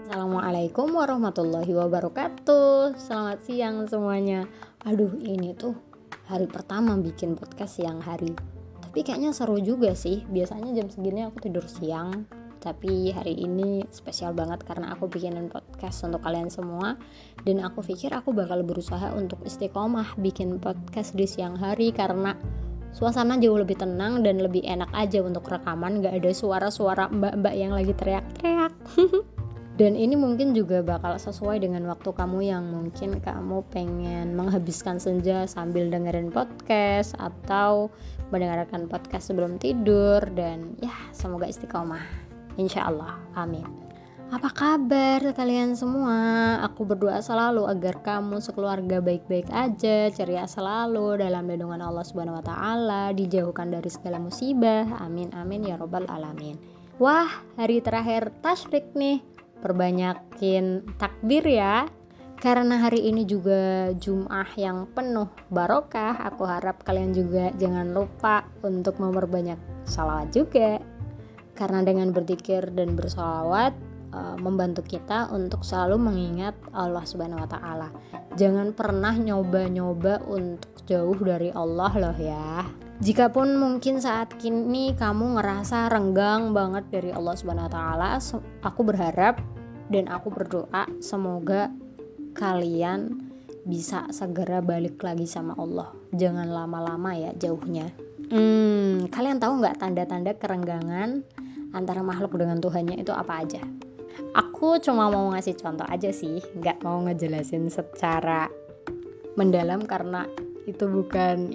Assalamualaikum warahmatullahi wabarakatuh. Selamat siang semuanya. Aduh, ini tuh hari pertama bikin podcast siang hari. Tapi kayaknya seru juga sih. Biasanya jam segini aku tidur siang. Tapi hari ini spesial banget karena aku bikinin podcast untuk kalian semua. Dan aku pikir aku bakal berusaha untuk istiqomah bikin podcast di siang hari karena suasana jauh lebih tenang dan lebih enak aja untuk rekaman. Gak ada suara-suara mbak-mbak yang lagi teriak-teriak. Dan ini mungkin juga bakal sesuai dengan waktu kamu yang mungkin kamu pengen menghabiskan senja sambil dengerin podcast atau mendengarkan podcast sebelum tidur. Dan ya, semoga istiqomah, insya Allah, amin. Apa kabar kalian semua? Aku berdoa selalu agar kamu sekeluarga baik-baik aja, ceria selalu dalam lindungan Allah Subhanahu wa taala, dijauhkan dari segala musibah. Amin amin ya robbal alamin. Wah, hari terakhir tasyrik nih. Perbanyakin takbir ya, karena hari ini juga Jum'ah yang penuh barokah. Aku harap kalian juga jangan lupa untuk memperbanyak sholawat juga, karena dengan berzikir dan bersolawat membantu kita untuk selalu mengingat Allah Subhanahu wa taala. Jangan pernah nyoba-nyoba untuk jauh dari Allah loh ya. Jikapun mungkin saat ini kamu ngerasa renggang banget dari Allah Subhanahu wa taala, aku berharap dan aku berdoa semoga kalian bisa segera balik lagi sama Allah. Jangan lama-lama ya jauhnya. Kalian tahu nggak tanda-tanda kerenggangan antara makhluk dengan Tuhannya itu apa aja? Aku cuma mau ngasih contoh aja sih, nggak mau ngejelasin secara mendalam karena itu bukan,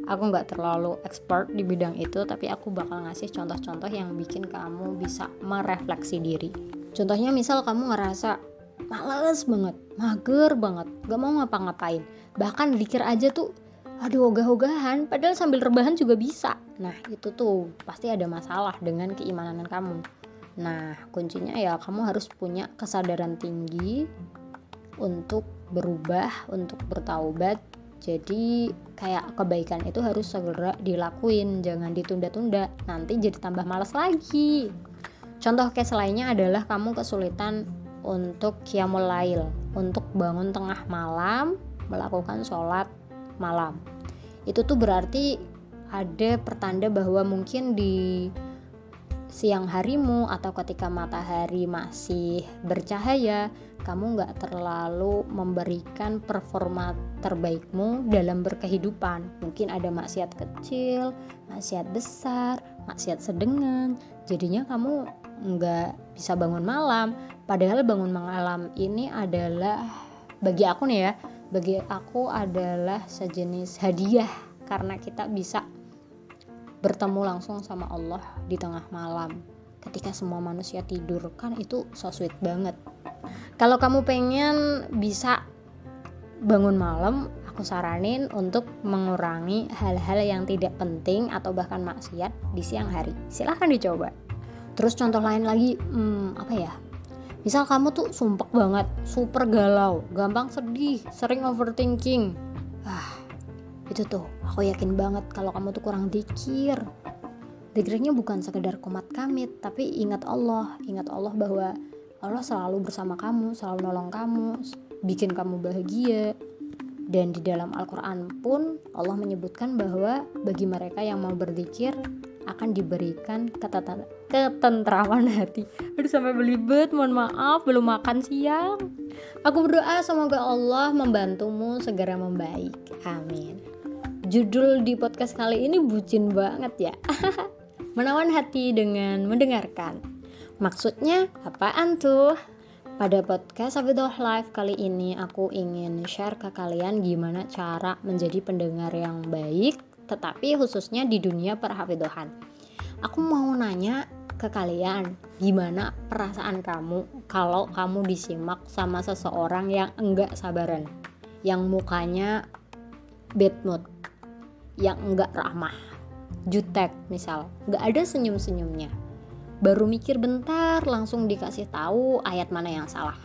aku nggak terlalu expert di bidang itu, tapi aku bakal ngasih contoh-contoh yang bikin kamu bisa merefleksi diri. Contohnya misal kamu ngerasa males banget, mager banget, gak mau ngapa-ngapain, bahkan zikir aja tuh aduh ogah-ogahan, padahal sambil rebahan juga bisa. Nah itu tuh pasti ada masalah dengan keimanan kamu. Nah kuncinya ya kamu harus punya kesadaran tinggi untuk berubah, untuk bertaubat. Jadi kayak kebaikan itu harus segera dilakuin, jangan ditunda-tunda, nanti jadi tambah malas lagi. Contoh case lainnya adalah kamu kesulitan untuk qiyamul lail, untuk bangun tengah malam melakukan sholat malam. Itu tuh berarti ada pertanda bahwa mungkin di siang harimu atau ketika matahari masih bercahaya, kamu gak terlalu memberikan performa terbaikmu dalam berkehidupan. Mungkin ada maksiat kecil, maksiat besar, maksiat sedengan, jadinya kamu gak bisa bangun malam. Padahal bangun malam ini adalah, bagi aku nih ya, bagi aku adalah sejenis hadiah, karena kita bisa bertemu langsung sama Allah di tengah malam ketika semua manusia tidur. Kan itu so sweet banget. Kalau kamu pengen bisa bangun malam, aku saranin untuk mengurangi hal-hal yang tidak penting atau bahkan maksiat di siang hari. Silahkan dicoba. Terus contoh lain lagi, misal kamu tuh sumpek banget, super galau, gampang sedih, sering overthinking. Itu tuh aku yakin banget kalau kamu tuh kurang zikir. Zikirnya bukan sekedar komat kamit, tapi ingat Allah bahwa Allah selalu bersama kamu, selalu nolong kamu, bikin kamu bahagia. Dan di dalam Al-Quran pun Allah menyebutkan bahwa bagi mereka yang mau berzikir akan diberikan ketentraman hati. Aduh sampai belibet, mohon maaf belum makan siang. Aku berdoa semoga Allah membantumu segera membaik, amin. Judul di podcast kali ini bucin banget ya. Menawan hati dengan mendengarkan. Maksudnya apaan tuh? Pada podcast Hafidhoh Live kali ini aku ingin share ke kalian gimana cara menjadi pendengar yang baik, tetapi khususnya di dunia perhafidhohan. Aku mau nanya ke kalian, gimana perasaan kamu kalau kamu disimak sama seseorang yang enggak sabaran, yang mukanya bad mood, yang enggak ramah, jutek misal, enggak ada senyum-senyumnya. Baru mikir bentar langsung dikasih tahu ayat mana yang salah.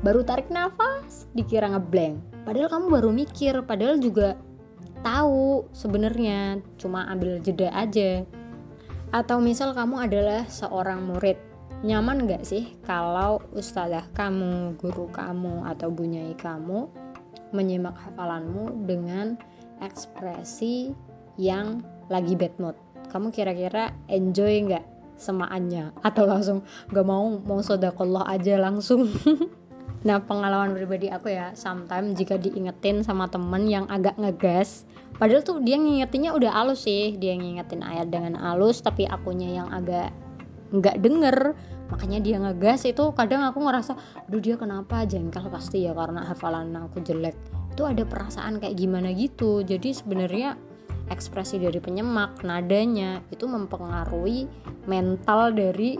Baru tarik nafas dikira ngeblank. Padahal kamu baru mikir, padahal juga tahu sebenarnya, cuma ambil jeda aja. Atau misal kamu adalah seorang murid, nyaman gak sih kalau ustazah kamu, guru kamu, atau bunyai kamu menyimak hafalanmu dengan ekspresi yang lagi bad mood? Kamu kira-kira enjoy gak semaannya? Atau langsung gak mau sodakollah aja langsung? Nah, pengalaman pribadi aku ya, sometimes jika diingetin sama temen yang agak ngegas, padahal tuh dia ngingetinnya udah halus sih, dia ngingetin ayat dengan halus, tapi akunya yang agak nggak denger, makanya dia ngegas. Itu kadang aku ngerasa, aduh dia kenapa, jengkel pasti ya karena hafalan aku jelek. Itu ada perasaan kayak gimana gitu. Jadi sebenarnya ekspresi dari penyemak, nadanya itu mempengaruhi mental dari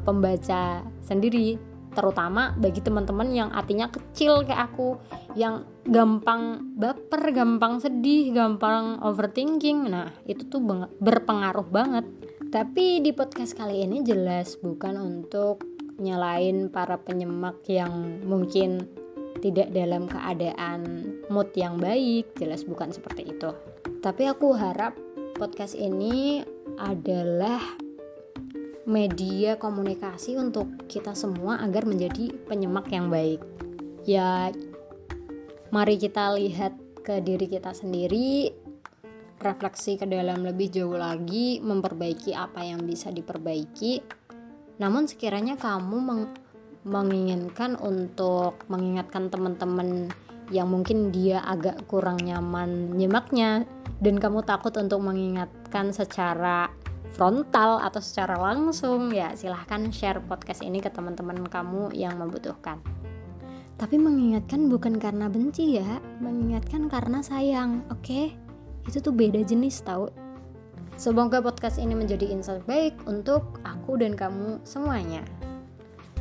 pembaca sendiri, terutama bagi teman-teman yang hatinya kecil kayak aku, yang gampang baper, gampang sedih, gampang overthinking. Nah, itu tuh berpengaruh banget. Tapi di podcast kali ini jelas bukan untuk nyalain para penyemak yang mungkin tidak dalam keadaan mood yang baik, jelas bukan seperti itu. Tapi aku harap podcast ini adalah media komunikasi untuk kita semua agar menjadi penyemak yang baik. Ya, mari kita lihat ke diri kita sendiri, refleksi ke dalam lebih jauh lagi, memperbaiki apa yang bisa diperbaiki. Namun sekiranya kamu menginginkan untuk mengingatkan teman-teman yang mungkin dia agak kurang nyaman nyimaknya, dan kamu takut untuk mengingatkan secara frontal atau secara langsung, ya silahkan share podcast ini ke teman-teman kamu yang membutuhkan. Tapi mengingatkan bukan karena benci ya, mengingatkan karena sayang, oke? Itu tuh beda jenis tau. Semoga podcast ini menjadi insight baik untuk aku dan kamu semuanya.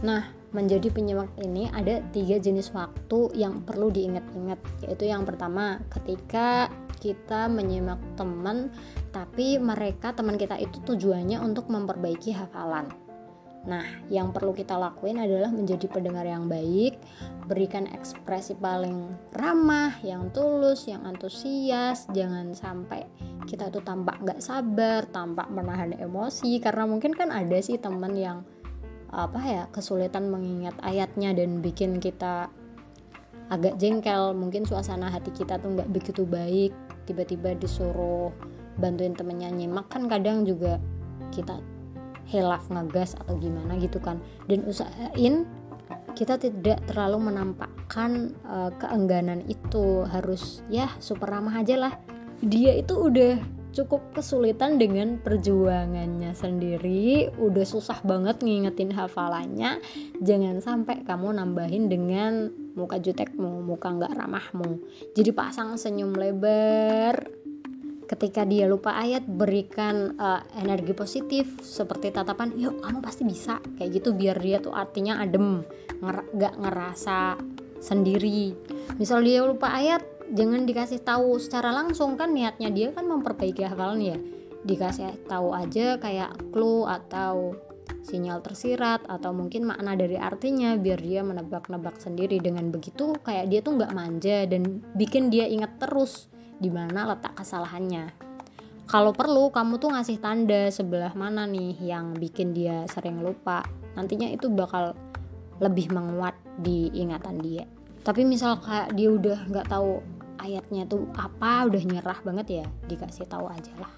Nah, menjadi penyemak ini ada 3 jenis waktu yang perlu diingat-ingat, yaitu yang pertama, ketika kita menyimak teman tapi teman kita itu tujuannya untuk memperbaiki hafalan. Nah, yang perlu kita lakuin adalah menjadi pendengar yang baik, berikan ekspresi paling ramah, yang tulus, yang antusias. Jangan sampai kita tuh tampak gak sabar, tampak menahan emosi, karena mungkin kan ada sih teman yang kesulitan mengingat ayatnya dan bikin kita agak jengkel. Mungkin suasana hati kita tuh gak begitu baik, tiba-tiba disuruh bantuin temennya nyimak, kan kadang juga kita hilaf, ngegas atau gimana gitu kan. Dan usahain kita tidak terlalu menampakkan keengganan itu, harus ya super ramah aja lah. Dia itu udah cukup kesulitan dengan perjuangannya sendiri, udah susah banget ngingetin hafalannya, jangan sampai kamu nambahin dengan muka jutekmu, muka gak ramahmu. Jadi pasang senyum lebar. Ketika dia lupa ayat, berikan energi positif seperti tatapan, yuk kamu pasti bisa, kayak gitu, biar dia tuh artinya adem, gak ngerasa sendiri. Misal dia lupa ayat, jangan dikasih tahu secara langsung, kan niatnya dia kan memperbaiki hafalan ya, dikasih tahu aja kayak clue atau sinyal tersirat atau mungkin makna dari artinya, biar dia menebak-nebak sendiri. Dengan begitu kayak dia tuh gak manja dan bikin dia ingat terus di mana letak kesalahannya. Kalau perlu kamu tuh ngasih tanda sebelah mana nih yang bikin dia sering lupa, nantinya itu bakal lebih menguat di ingatan dia. Tapi misal kayak dia udah nggak tahu ayatnya tuh apa, udah nyerah banget, ya dikasih tahu aja lah.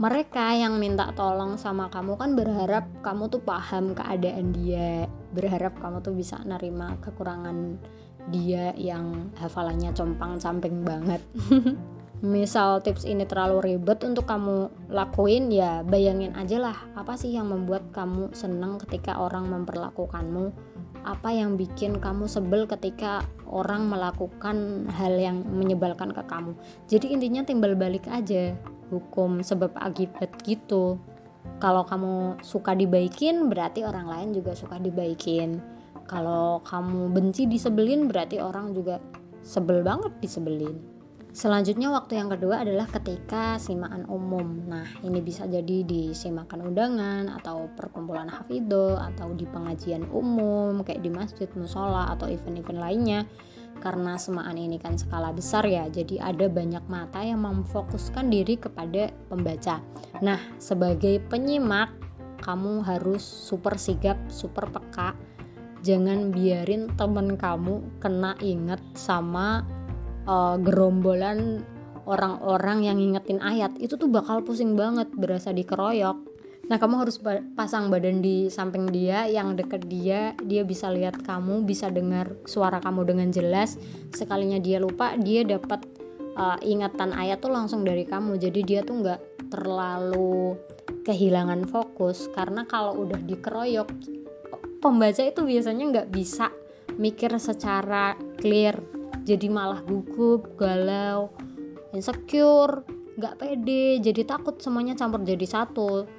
Mereka yang minta tolong sama kamu kan berharap kamu tuh paham keadaan dia, berharap kamu tuh bisa nerima kekurangan dia yang hafalannya compang-camping banget. Misal tips ini terlalu ribet untuk kamu lakuin, ya bayangin aja lah, apa sih yang membuat kamu senang ketika orang memperlakukanmu, apa yang bikin kamu sebel ketika orang melakukan hal yang menyebalkan ke kamu. Jadi intinya timbal balik aja, hukum sebab akibat gitu. Kalau kamu suka dibaikin, berarti orang lain juga suka dibaikin. Kalau kamu benci disebelin, berarti orang juga sebel banget disebelin. Selanjutnya waktu yang kedua adalah ketika simakan umum. Nah, ini bisa jadi di simakan undangan atau perkumpulan hafidho atau di pengajian umum kayak di masjid, musola atau event-event lainnya. Karena semaan ini kan skala besar ya, jadi ada banyak mata yang memfokuskan diri kepada pembaca. Nah, sebagai penyimak, kamu harus super sigap, super peka. Jangan biarin temen kamu kena inget sama gerombolan orang-orang yang ngingetin ayat. Itu tuh bakal pusing banget, berasa dikeroyok. Nah, kamu harus pasang badan di samping dia, yang deket dia bisa lihat kamu, bisa dengar suara kamu dengan jelas. Sekalinya dia lupa, dia dapat ingatan ayat tuh langsung dari kamu. Jadi dia tuh nggak terlalu kehilangan fokus, karena kalau udah dikeroyok, pembaca itu biasanya nggak bisa mikir secara clear. Jadi malah gugup, galau, insecure, nggak pede, jadi takut, semuanya campur jadi satu.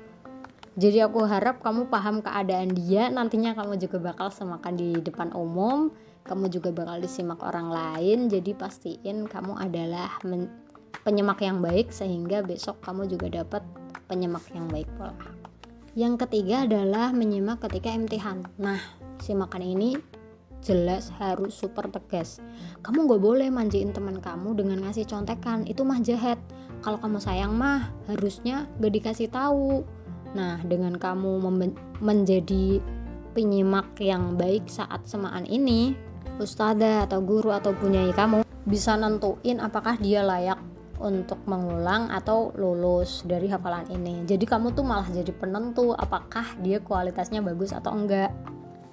Jadi aku harap kamu paham keadaan dia, nantinya kamu juga bakal semakan di depan umum, kamu juga bakal disimak orang lain. Jadi pastiin kamu adalah penyimak yang baik, sehingga besok kamu juga dapat penyimak yang baik pula. Yang ketiga adalah menyimak ketika imtihan. Nah, simakan ini jelas harus super tegas. Kamu gak boleh manjain teman kamu dengan ngasih contekan, itu mah jahat. Kalau kamu sayang mah harusnya gak dikasih tahu. Nah, dengan kamu menjadi penyimak yang baik saat semaan ini, ustadzah atau guru atau bunyai kamu bisa nentuin apakah dia layak untuk mengulang atau lulus dari hafalan ini. Jadi kamu tuh malah jadi penentu apakah dia kualitasnya bagus atau enggak.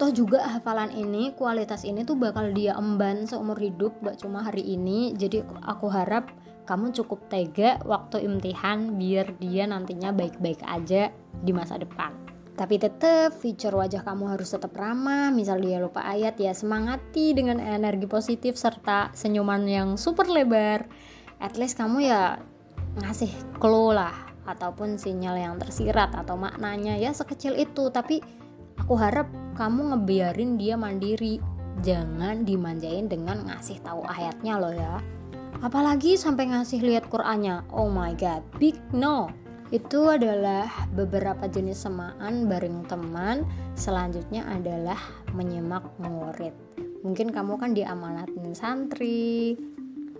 Toh juga hafalan ini, kualitas ini tuh bakal dia emban seumur hidup, gak cuma hari ini. Jadi aku harap kamu cukup tega waktu imtihan, biar dia nantinya baik-baik aja di masa depan. Tapi tetap feature wajah kamu harus tetap ramah. Misal dia lupa ayat, ya semangati dengan energi positif serta senyuman yang super lebar. At least kamu ya ngasih clue lah, ataupun sinyal yang tersirat atau maknanya ya sekecil itu. Tapi aku harap kamu ngebiarin dia mandiri, jangan dimanjain dengan ngasih tahu ayatnya loh ya. Apalagi sampai ngasih lihat Qur'annya. Oh my god, big no. Itu adalah beberapa jenis semaan bareng teman. Selanjutnya adalah menyimak murid. Mungkin kamu kan diamanatin santri,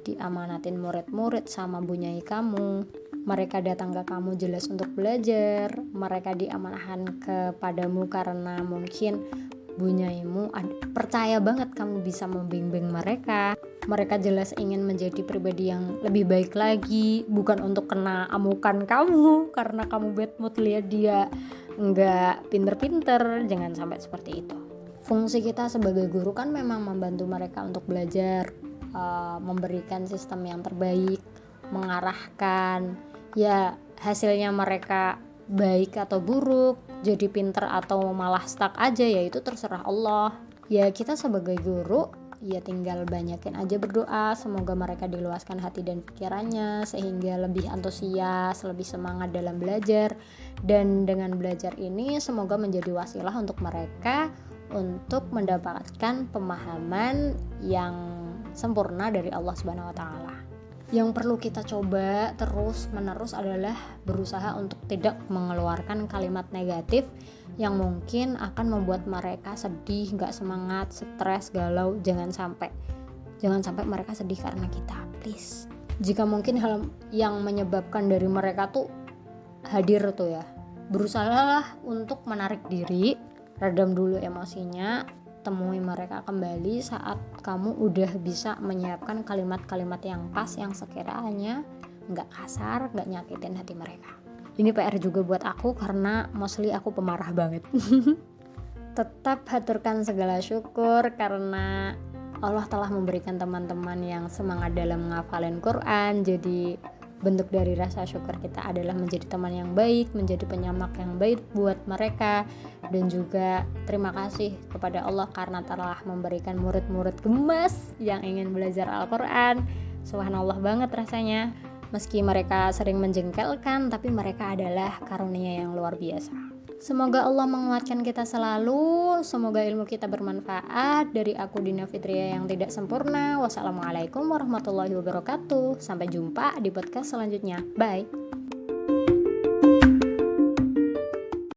diamanatin murid-murid sama bunyai kamu. Mereka datang ke kamu jelas untuk belajar. Mereka diamanahkan kepadamu karena mungkin bunyaimu percaya banget kamu bisa membimbing mereka. Mereka jelas ingin menjadi pribadi yang lebih baik lagi, bukan untuk kena amukan kamu karena kamu bad mood lihat dia nggak pinter-pinter. Jangan sampai seperti itu. Fungsi kita sebagai guru kan memang membantu mereka untuk belajar, memberikan sistem yang terbaik, mengarahkan. Ya hasilnya mereka baik atau buruk, jadi pinter atau malah stuck aja, ya itu terserah Allah. Ya kita sebagai guru ya tinggal banyakin aja berdoa, semoga mereka diluaskan hati dan pikirannya sehingga lebih antusias, lebih semangat dalam belajar. Dan dengan belajar ini semoga menjadi wasilah untuk mereka untuk mendapatkan pemahaman yang sempurna dari Allah Subhanahu wa taala. Yang perlu kita coba terus menerus adalah berusaha untuk tidak mengeluarkan kalimat negatif yang mungkin akan membuat mereka sedih, gak semangat, stres, galau. Jangan sampai mereka sedih karena kita, please. Jika mungkin hal yang menyebabkan dari mereka tuh hadir tuh ya, berusahalah untuk menarik diri, redam dulu emosinya, temui mereka kembali saat kamu udah bisa menyiapkan kalimat-kalimat yang pas, yang sekiranya gak kasar, gak nyakitin hati mereka. Ini PR juga buat aku karena mostly aku pemarah banget. Tetap haturkan segala syukur karena Allah telah memberikan teman-teman yang semangat dalam menghafalin Quran. Jadi bentuk dari rasa syukur kita adalah menjadi teman yang baik, menjadi penyamak yang baik buat mereka. Dan juga terima kasih kepada Allah karena telah memberikan murid-murid gemas yang ingin belajar Al-Quran. Subhanallah banget rasanya. Meski mereka sering menjengkelkan, tapi mereka adalah karunia yang luar biasa. Semoga Allah menguatkan kita selalu. Semoga ilmu kita bermanfaat. Dari aku Dina Fitria yang tidak sempurna. Wassalamualaikum warahmatullahi wabarakatuh. Sampai jumpa di podcast selanjutnya. Bye.